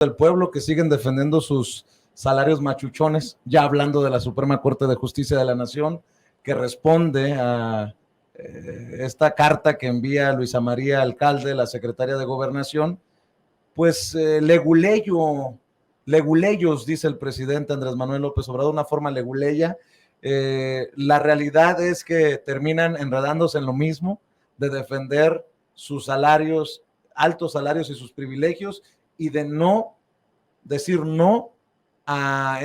del pueblo que siguen defendiendo sus salarios machuchones, ya hablando de la Suprema Corte de Justicia de la Nación, que responde a esta carta que envía Luisa María Alcalde, la secretaria de Gobernación, pues leguleyos, dice el presidente Andrés Manuel López Obrador, una forma leguleya. La realidad es que terminan enredándose en lo mismo, de defender sus salarios, altos salarios y sus privilegios, y de no decir no a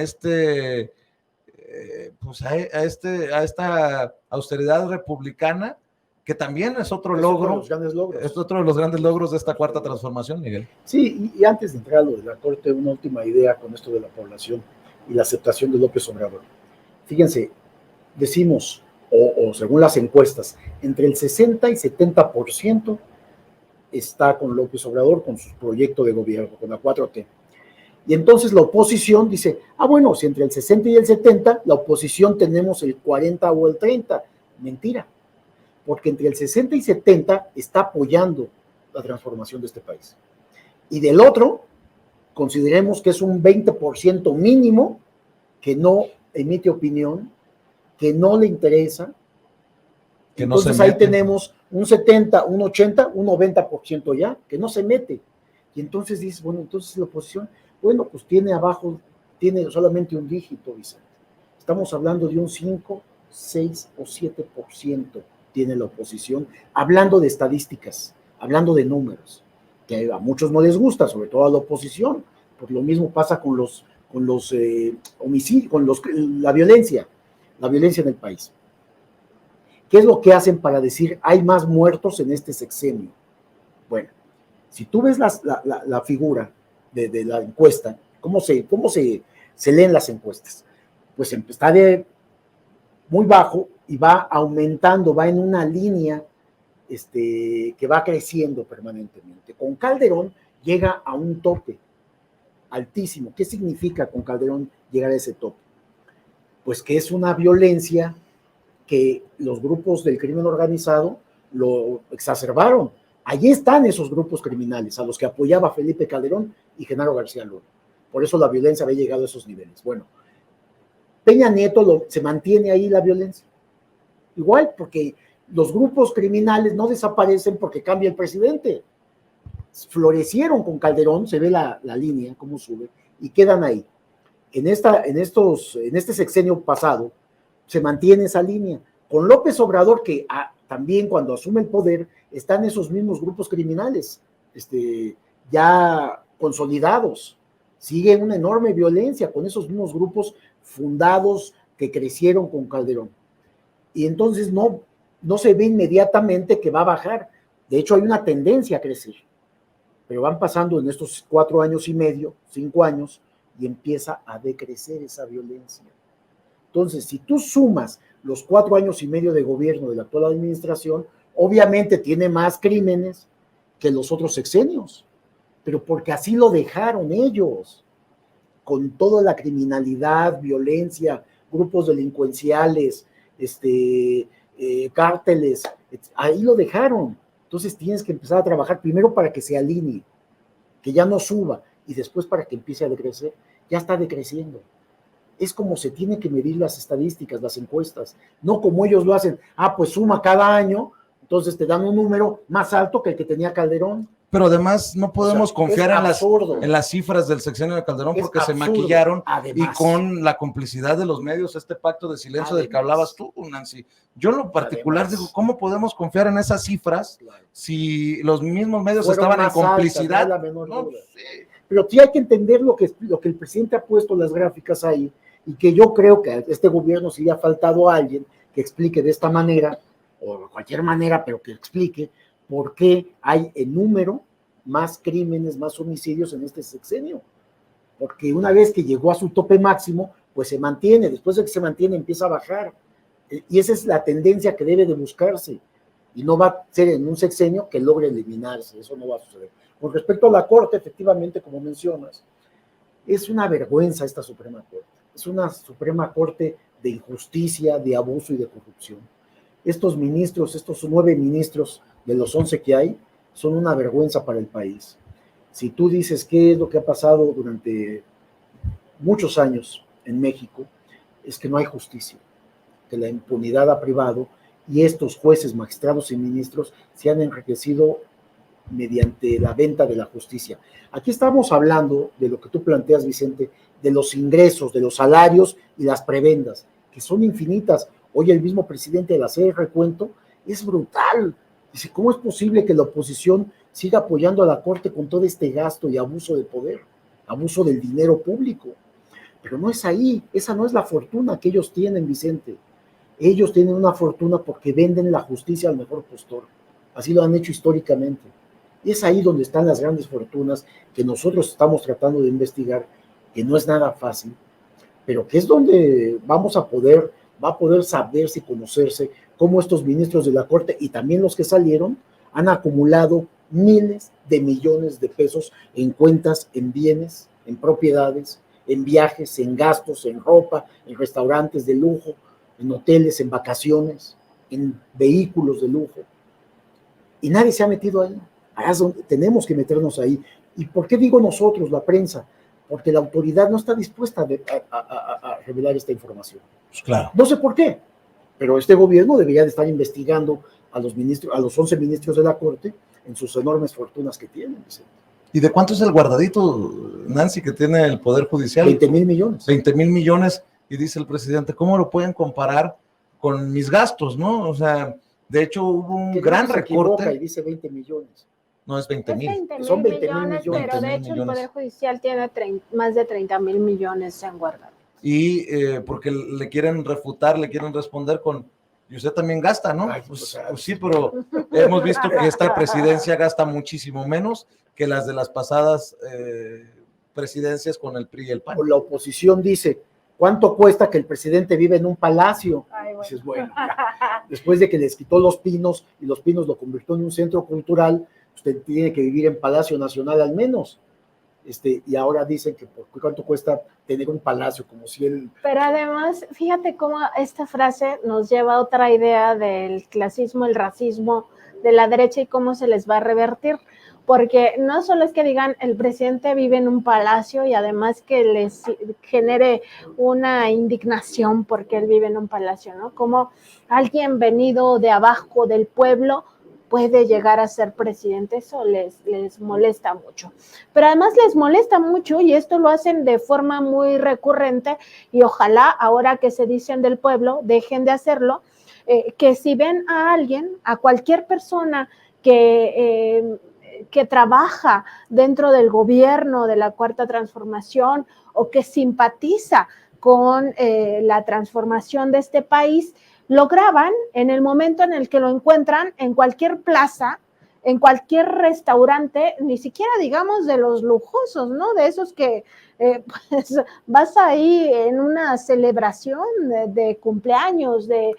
pues a esta austeridad republicana, que también es otro logro, es otro de los grandes logros de esta cuarta transformación, Miguel. Sí, y antes de entrar a lo de la Corte, una última idea con esto de la población y la aceptación de López Obrador. Fíjense, decimos, o según las encuestas, entre el 60 y 70% está con López Obrador, con su proyecto de gobierno, con la 4T. Y entonces la oposición dice, bueno, si entre el 60 y el 70, la oposición tenemos el 40 o el 30. Mentira, porque entre el 60 y 70 está apoyando la transformación de este país. Y del otro, consideremos que es un 20% mínimo que no emite opinión, que no le interesa. Que entonces no ahí tenemos un 70, un 80, un 90% ya, que no se mete. Y entonces dices, bueno, entonces la oposición, bueno, pues tiene abajo, tiene solamente un dígito, Vicente. Estamos hablando de un 5, 6 o 7% tiene la oposición, hablando de estadísticas, hablando de números, que a muchos no les gusta, sobre todo a la oposición, porque lo mismo pasa con los homicidios, con la violencia en el país. ¿Qué es lo que hacen para decir hay más muertos en este sexenio? Bueno, si tú ves la figura de la encuesta, ¿cómo se leen las encuestas? Pues está de muy bajo y va aumentando, va en una línea que va creciendo permanentemente. Con Calderón llega a un tope altísimo. ¿Qué significa con Calderón llegar a ese tope? Pues que es una violencia que los grupos del crimen organizado lo exacerbaron. Allí están esos grupos criminales a los que apoyaba Felipe Calderón y Genaro García Luna. Por eso la violencia había llegado a esos niveles. Bueno, Peña Nieto se mantiene ahí la violencia. Igual, porque los grupos criminales no desaparecen porque cambia el presidente. Florecieron con Calderón, se ve la línea, cómo sube, y quedan ahí. En este sexenio pasado, se mantiene esa línea. Con López Obrador, que también cuando asume el poder, están esos mismos grupos criminales, ya consolidados. Sigue una enorme violencia con esos mismos grupos fundados que crecieron con Calderón. Y entonces no se ve inmediatamente que va a bajar. De hecho, hay una tendencia a crecer. Pero van pasando en estos 4 años y medio, 5 años, y empieza a decrecer esa violencia. Entonces, si tú sumas los 4 años y medio de gobierno de la actual administración, obviamente tiene más crímenes que los otros sexenios, pero porque así lo dejaron ellos, con toda la criminalidad, violencia, grupos delincuenciales, cárteles, ahí lo dejaron. Entonces tienes que empezar a trabajar primero para que se alinee, que ya no suba, y después para que empiece a decrecer. Ya está decreciendo. Es como se tiene que medir las estadísticas, las encuestas, no como ellos lo hacen. Pues suma cada año, entonces te dan un número más alto que el que tenía Calderón. Pero además no podemos confiar en las cifras del sexenio de Calderón porque se maquillaron, y con la complicidad de los medios, este pacto de silencio del que hablabas tú, Nancy. Yo en lo particular digo, ¿cómo podemos confiar en esas cifras si los mismos medios estaban en complicidad? No sé. Pero sí hay que entender lo que el presidente ha puesto las gráficas ahí, y que yo creo que a este gobierno sí le ha faltado a alguien que explique de esta manera, o de cualquier manera, pero que explique por qué hay en número más crímenes, más homicidios en este sexenio. Porque una vez que llegó a su tope máximo, pues se mantiene, después de que se mantiene empieza a bajar. Y esa es la tendencia que debe de buscarse. Y no va a ser en un sexenio que logre eliminarse, eso no va a suceder. Con respecto a la Corte, efectivamente, como mencionas, es una vergüenza esta Suprema Corte. Es una Suprema Corte de injusticia, de abuso y de corrupción. Estos 9 ministros de los 11 que hay, son una vergüenza para el país. Si tú dices qué es lo que ha pasado durante muchos años en México, es que no hay justicia, que la impunidad ha privado y estos jueces, magistrados y ministros se han enriquecido mediante la venta de la justicia. Aquí estamos hablando de lo que tú planteas, Vicente, de los ingresos, de los salarios y las prebendas, que son infinitas. Hoy el mismo presidente, al hacer el recuento, es brutal. Dice, ¿cómo es posible que la oposición siga apoyando a la Corte con todo este gasto y abuso de poder, abuso del dinero público? Pero no es ahí, esa no es la fortuna que ellos tienen, Vicente. Ellos tienen una fortuna porque venden la justicia al mejor postor. Así lo han hecho históricamente. Y es ahí donde están las grandes fortunas que nosotros estamos tratando de investigar, que no es nada fácil, pero que es donde va a poder saberse y conocerse cómo estos ministros de la Corte y también los que salieron han acumulado miles de millones de pesos en cuentas, en bienes, en propiedades, en viajes, en gastos, en ropa, en restaurantes de lujo, en hoteles, en vacaciones, en vehículos de lujo. Y nadie se ha metido ahí. Tenemos que meternos ahí. ¿Y por qué digo nosotros, la prensa? Porque la autoridad no está dispuesta a revelar esta información. Pues claro. No sé por qué, pero este gobierno debería de estar investigando a los ministros, a los 11 ministros de la Corte en sus enormes fortunas que tienen. ¿Y de cuánto es el guardadito, Nancy, que tiene el Poder Judicial? 20,000 millones. 20,000 millones, y dice el presidente, ¿cómo lo pueden comparar con mis gastos, no? O sea, de hecho hubo un gran recorte. Y dice 20 millones. No, es 20,000. Son 20,000 millones. Pero de hecho el Poder Judicial tiene más de 30,000 millones en guardado. Y porque le quieren refutar, le quieren responder con, y usted también gasta, ¿no? Ay, pues sí, pero hemos visto que esta presidencia gasta muchísimo menos que las de las pasadas presidencias con el PRI y el PAN. La oposición dice, ¿cuánto cuesta que el presidente vive en un palacio? Ay, bueno. Dices, bueno, después de que les quitó Los Pinos y Los Pinos lo convirtió en un centro cultural, usted tiene que vivir en Palacio Nacional al menos. Y ahora dicen que por cuánto cuesta tener un palacio, como si él... Pero además, fíjate cómo esta frase nos lleva a otra idea del clasismo, el racismo de la derecha y cómo se les va a revertir, porque no solo es que digan el presidente vive en un palacio y además que les genere una indignación porque él vive en un palacio, ¿no? Como alguien venido de abajo del pueblo puede llegar a ser presidente, eso les molesta mucho. Pero además les molesta mucho, y esto lo hacen de forma muy recurrente, y ojalá ahora que se dicen del pueblo, dejen de hacerlo, que si ven a alguien, a cualquier persona que trabaja dentro del gobierno de la Cuarta Transformación o que simpatiza con la transformación de este país, lo graban en el momento en el que lo encuentran en cualquier plaza, en cualquier restaurante, ni siquiera digamos de los lujosos, ¿no? De esos que pues vas ahí en una celebración de cumpleaños, de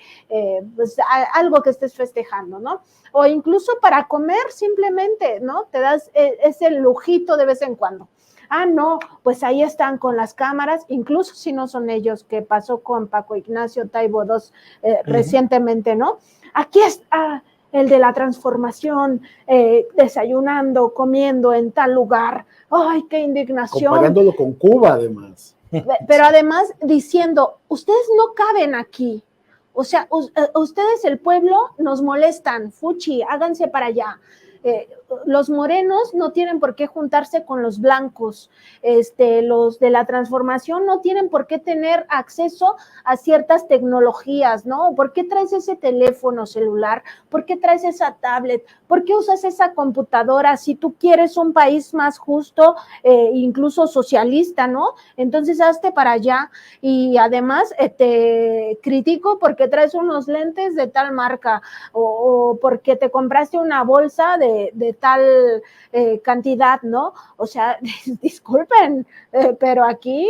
pues, algo que estés festejando, ¿no? O incluso para comer simplemente, ¿no? Te das ese lujito de vez en cuando. Ah, no, pues ahí están con las cámaras, incluso si no son ellos, que pasó con Paco Ignacio Taibo II recientemente, ¿no? Aquí está el de la transformación, desayunando, comiendo en tal lugar. ¡Ay, qué indignación! Comparándolo con Cuba, además. Pero además diciendo, ustedes no caben aquí. O sea, ustedes, el pueblo, nos molestan. Fuchi, háganse para allá. Los morenos no tienen por qué juntarse con los blancos, los de la transformación no tienen por qué tener acceso a ciertas tecnologías, ¿no? ¿Por qué traes ese teléfono celular? ¿Por qué traes esa tablet? ¿Por qué usas esa computadora? Si tú quieres un país más justo, incluso socialista, ¿no? Entonces hazte para allá. Y además te critico porque traes unos lentes de tal marca o porque te compraste una bolsa de tal cantidad, ¿no? O sea, disculpen, pero aquí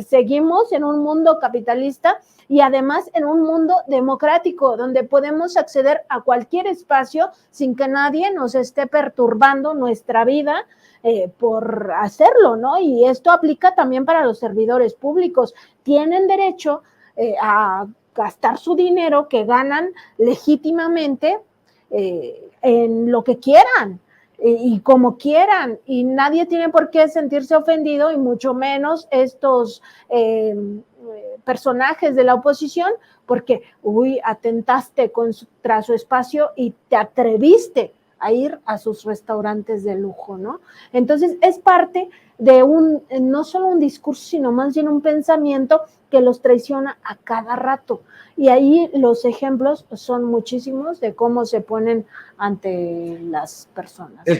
seguimos en un mundo capitalista y además en un mundo democrático donde podemos acceder a cualquier espacio sin que nadie nos esté perturbando nuestra vida por hacerlo, ¿no? Y esto aplica también para los servidores públicos. Tienen derecho a gastar su dinero que ganan legítimamente en lo que quieran. y como quieran, y nadie tiene por qué sentirse ofendido, y mucho menos estos personajes de la oposición, porque, atentaste contra su espacio y te atreviste a ir a sus restaurantes de lujo, ¿no? Entonces, es parte de no solo un discurso, sino más bien un pensamiento que los traiciona a cada rato. Y ahí los ejemplos son muchísimos de cómo se ponen ante las personas.